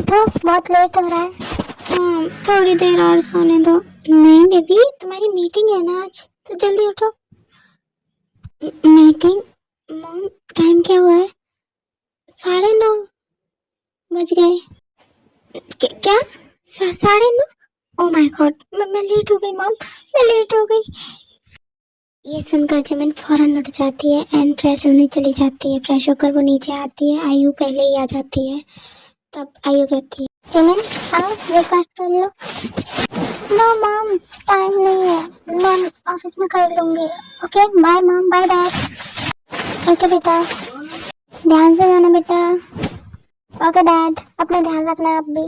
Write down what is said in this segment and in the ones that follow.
उठो, बहुत लेट हो रहा है। थोड़ी देर और सोने दो। नहीं बेबी, तुम्हारी मीटिंग है ना आज, तो जल्दी उठो। मीटिंग? मॉम, टाइम क्या हुआ है? 9:30 बज गए। क्या? 9:30? ओ माय गॉड, मैं लेट हो गई मॉम, मैं लेट हो गई। ये सुनकर जमन फौरन उठ जाती है एंड फ्रेश होने चली जाती है। फ्रेश होकर वो नीचे आती है। आयु पहले ही आ जाती है। तब आयु कहती है, जमन आओ ब्रेकफास्ट कर लो। नो मॉम, टाइम नहीं है, मैं ऑफिस में कर लूंगी। Okay bye mom, bye dad. Okay बेटा, ध्यान से जाना बेटा। ओके डैड, अपना ध्यान रखना आप भी।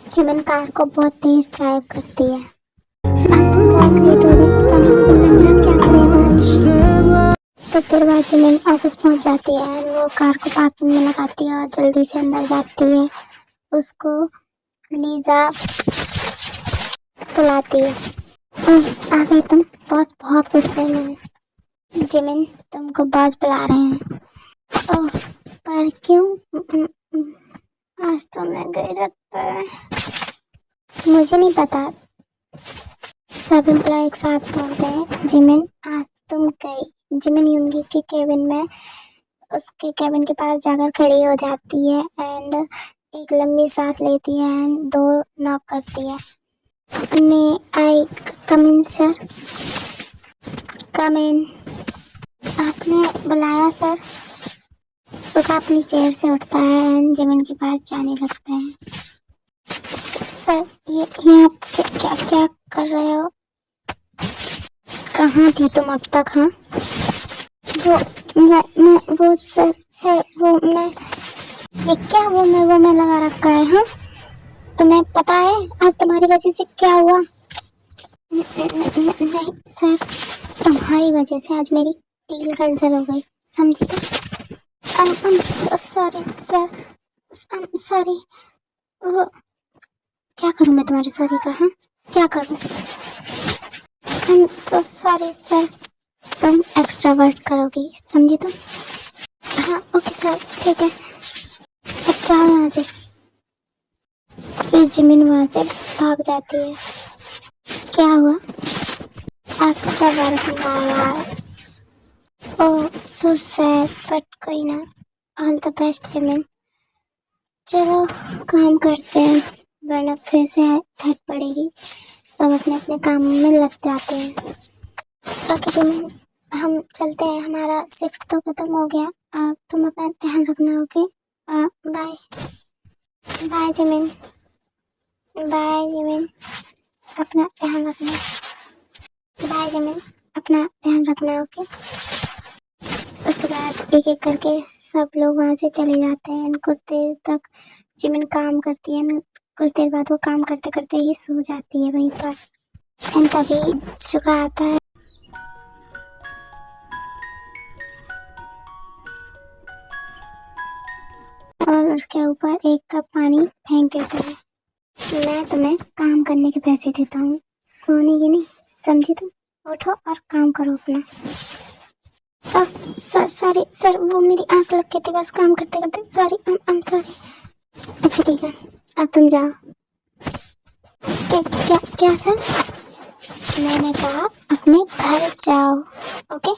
जिमिन कार को बहुत तेज ड्राइव करती है। आज तो बहुत लेट हो गई, पता नहीं मुझे लग रहा है क्या करेगा आज। कुछ देर बाद जिमिन ऑफिस पहुंच जाती है। वो कार को पार्किंग में लगाती है और जल्दी से अंदर जाती है। उसको लीजा बुलाती है। आ गई तुम? बॉस बहुत गुस्से में है। जिमिन, तुमको बॉस बुला रहे हैं। ओह, पर क्यों? आज तो मैं गई लगता है। मुझे नहीं पता। सब एम्प्लॉय एक साथ बोलते हैं, जिमिन आज तुम गई। जिमिन यूंगी के केबिन में, उसके केबिन के पास जाकर खड़ी हो जाती है एंड एक लंबी सांस लेती है एंड डोर नॉक करती है। मे आई कम इन सर? कम इन। आपने बुलाया सर? सुखा अपनी चेयर से उठता है एंड जिमिन के पास जाने लगता है। सर, ये आप क्या कर रहे हो? कहाँ थी तुम अब तक? हाँ, वो सर वो मैं ये क्या वो मैं लगा रखा है। हाँ, तुम्हें पता है आज तुम्हारी वजह से क्या हुआ? नहीं सर, तुम्हारी वजह से आज मेरी डील कैंसिल हो गई, समझी? Sorry sir, sorry. वो क्या करूं मैं तुम्हारे सॉरी का? हाँ, क्या करूं? Sorry sir. तुम एक्स्ट्रा वर्क करोगी, समझी तुम? हाँ ओके सर, ठीक है, अब जाओ यहाँ से। फिर जिमिन वहाँ से भाग जाती है। क्या हुआ? एक्स्ट्रा वर्क मिला यार। ओह सो सैड, बट कोई ना। All the best Jimin. चलो काम करते हैं, वरना फिर से ठंड पड़ेगी। सब अपने अपने काम में लग जाते हैं। ओके जिमिन, हम चलते हैं, हमारा शिफ्ट तो खत्म हो गया। तुम अपना ध्यान रखना। Okay bye. Bye Jimin, bye Jimin, अपना ध्यान रखना। बाय जिमिन, अपना ध्यान रखना। ओके। उसके बाद एक एक करके सब लोग वहाँ से चले जाते हैं। कुछ देर तक जिमिन काम करती है। कुछ देर बाद वो काम करते करते ही सो जाती है वहीं पर। एंड तभी सुखा आता है और उसके ऊपर एक कप पानी फेंक देता है। मैं तुम्हें काम करने के पैसे देता हूँ, सोने के नहीं, समझी तुम? उठो और काम करो अपना। सॉरी सर, वो मेरी आंख लग गई थी बस काम करते करते। Sorry, I am sorry. अच्छा ठीक है, अब तुम जाओ। क्या क्या क्या सर? मैंने कहा अपने घर जाओ। Okay,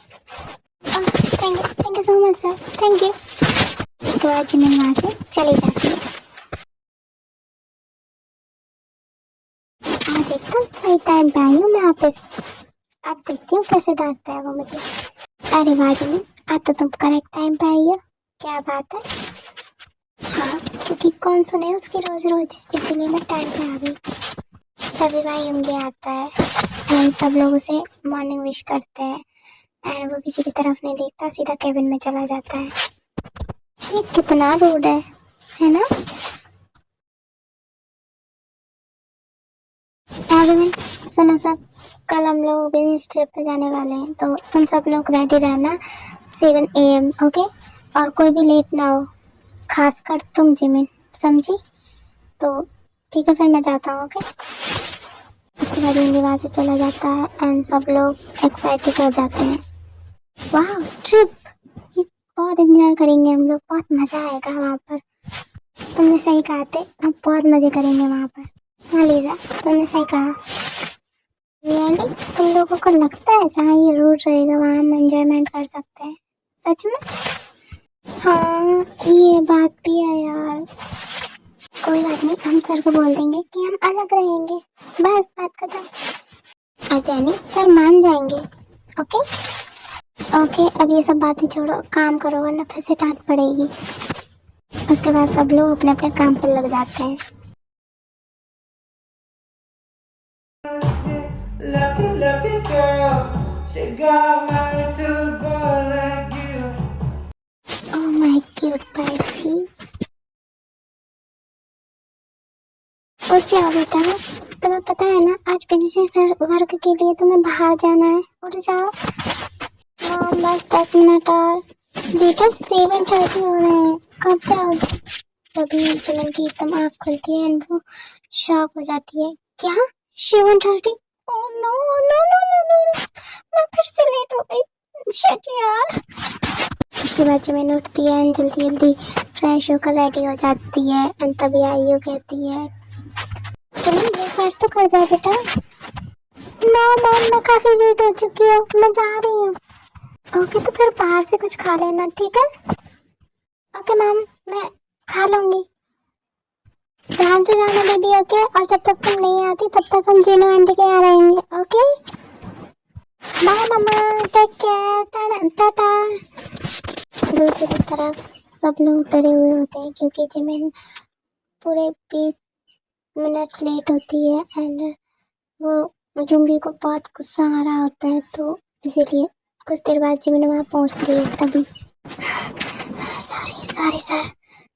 thank you so much sir, thank you. उसके बाद जिमिन वहाँ से चली जाती है। आज एकदम सही टाइम पे आई हूँ मैं ऑफिस। अब देखती हूँ कैसे डांटता है वो मुझे। अरे वाह जिमिन, आज तो तुम करेक्ट टाइम पे आई हो, क्या बात है। हाँ, क्योंकि कौन सुने उसकी रोज रोज, इसीलिए मैं टाइम पे आ गई। तभी भाई उंगली आता है एंड सब लोग उसे मॉर्निंग विश करते हैं एंड वो किसी की तरफ नहीं देखता, सीधा केबिन में चला जाता है। ये कितना रूड है ना? एडमिन सुनो सर, कल हम लोग बिजनेस ट्रिप पे जाने वाले हैं, तो तुम सब लोग रेडी रहना 7 AM। ओके, और कोई भी लेट ना हो, खासकर तुम जिमिन, समझी? तो ठीक है, फिर मैं जाता हूँ। ओके। उसके बाद इंडी वहाँ से चला जाता है एंड सब लोग एक्साइटेड हो जाते हैं। वाह ट्रिप, ये बहुत एंजॉय करेंगे हम लोग, बहुत मज़ा आएगा वहाँ पर तुमने सही कहा थे, अब बहुत मजे करेंगे वहाँ पर। हाँ लीजा, तुमने सही कहा। रियली तुम लोगों को लगता है जहाँ ये रूट रहेगा वहाँ हम एंजॉयमेंट कर सकते हैं? सच में? हाँ ये बात भी है यार। कोई बात नहीं, हम सर को बोल देंगे कि हम अलग रहेंगे, बस बात खत्म। अच्छा नहीं, सर मान जाएंगे। ओके ओके, अब ये सब बातें छोड़ो, काम करो वरना फिर से डांट पड़ेगी। उसके बाद सब लोग अपने अपने काम पर लग जाते हैं। Lucky girl, she got married to a boy like you. Oh my cute puppy. उठ जाओ बेटा, तुम्हें पता है ना आज प्रिंसिपल वर्क के लिए तुम्हें बाहर जाना है। उठ जाओ। हाँ बस 10 मिनट और। बेटा 7:30 हो रहे हैं, कब जाओगे? तभी चलन की एकदम आँख खुलती है एंड वो शॉक हो जाती है। क्या 7:30? Oh no no no no no, मैं फिर से लेट हो गई। शिट यार। उसके बाद जमीन उठती है एंड जल्दी जल्दी फ्रेश होकर रेडी हो जाती है एंड तभी आयु कहती है चलो ब्रेकफास्ट तो कर जाओ बेटा। नो मैम, मैं काफी लेट हो चुकी हूँ, मैं जा रही हूँ। ओके तो फिर बाहर से कुछ खा लेना, ठीक है? ओके मैम, मैं खा लूंगी। ध्यान से जाना बेबी, ओके? और जब तक तुम नहीं आती तब तक हम जीनो आंटी के यहाँ रहेंगे, ओके? बाय मम्मा, टेक केयर, टाटा। दूसरी तरफ सब लोग डरे हुए होते हैं क्योंकि जिमिन पूरे 20 मिनट लेट होती है एंड वो जुंगी को बहुत गुस्सा आ रहा होता है, तो इसीलिए कुछ देर बाद जिमिन वहाँ पहुँचती है। तभी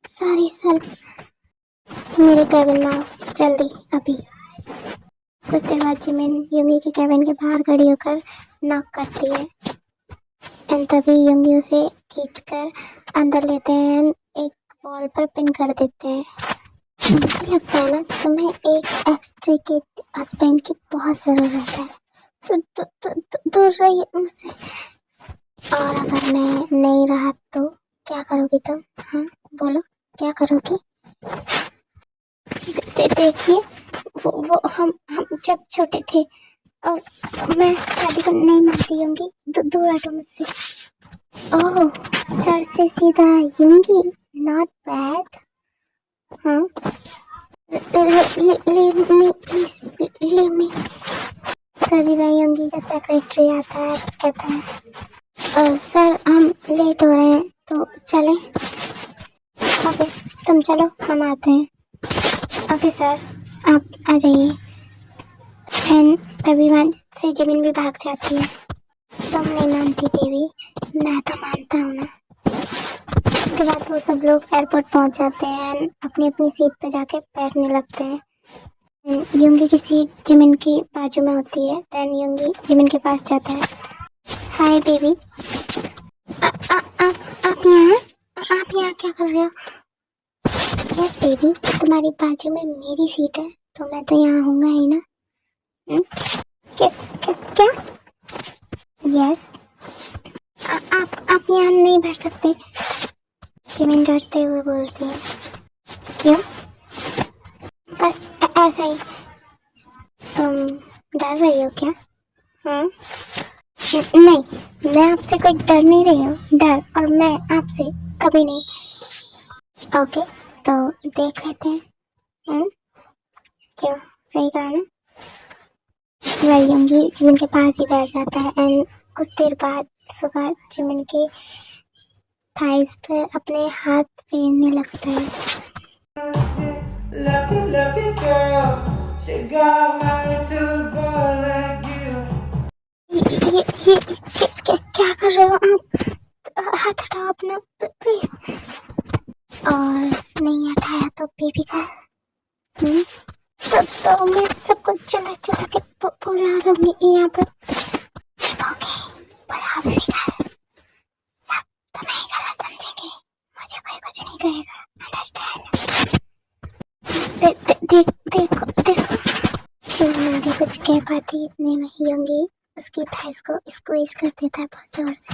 सॉरी सर, मेरे कैबिन में आओ जल्दी अभी। कुछ देर बाद जिमिन युंगी के कैबिन के बाहर खड़ी होकर नॉक करती है एंड तभी युंगी उसे खींचकर अंदर लेते हैं एंड एक वॉल पर पिन कर देते हैं। मुझे लगता है ना तुम्हें एक एक्सट्रिकेट हस्बैंड की बहुत जरूरत है, तो दूर रहिए मुझसे। और अगर मैं नहीं रहा तो क्या करोगी तुम? हाँ बोलो, क्या करोगी? देखिए वो हम जब छोटे थे और मैं शादी को नहीं मानती होंगी, दूर हटो मुझसे। ओह सर से सीधा युंगी, नॉट बैड। हाँ leave me please, leave me. तभी वह युंगी का सेक्रेटरी आता है, कहता है सर हम लेट हो रहे हैं तो चलें? ओके तुम चलो, हम आते हैं। ओके सर आप आ जाइए। एंड तभी वहाँ से जमीन भी भाग जाती है। तुम नहीं मानती बेबी, मैं तो मानता हूँ ना। उसके बाद वो सब लोग एयरपोर्ट पहुँच जाते हैं एंड अपनी अपनी सीट पे जाके बैठने लगते हैं। युंगी की सीट जिमिन की बाजू में होती है। देन युंगी जिमिन के पास जाता है। हाय बेबी, आप यहाँ क्या कर रहे हो? यस बेबी, तुम्हारी बाजू में मेरी सीट है तो मैं तो यहाँ आऊँगा ही ना। क्या? यस आप यहाँ नहीं बैठ सकते, जिमिन डरते हुए बोलती है। क्यों? बस ऐसा ही। तुम डर रही हो क्या? हाँ नहीं, मैं आपसे कोई डर नहीं रही हूँ, डर और मैं आपसे कभी नहीं। ओके तो देख लेते हैं। क्यों, सही कहा ना? युंगी जिमिन के पास ही बैठ जाता है एंड कुछ देर बाद सुगा जिमिन के थाइस पर अपने हाथ फेरने लगता है। Lucky girl, she got married to a boy like you. ये क्या कर रहे हो आप? हाथ हटाओ अपना प्लीज। और नहीं हटाया तो बेबी का तो मैं सबको चला के बुला लूंगी यहाँ पर। ओके बुला बेबी का, सब तुम्हें गलत समझेंगे, मुझे कोई कुछ नहीं कहेगा, अंडरस्टैंड? देखो मैं आगे कुछ कह पाती इतने में युंगी उसकी थाइस को स्क्वीज कर देता है बहुत जोर से।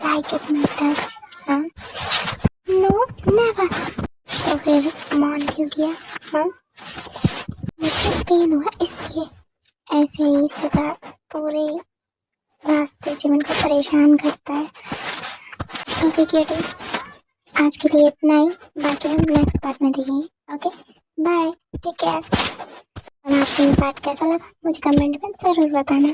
Like it my touch. हाँ पूरे रास्ते जिमिन को परेशान करता है। ओके क्यूटी, आज के लिए इतना ही, बाकी हम नेक्स्ट पार्ट में देखेंगे। Okay bye, take care. और आपको ये पार्ट कैसा लगा मुझे कमेंट में ज़रूर बताना।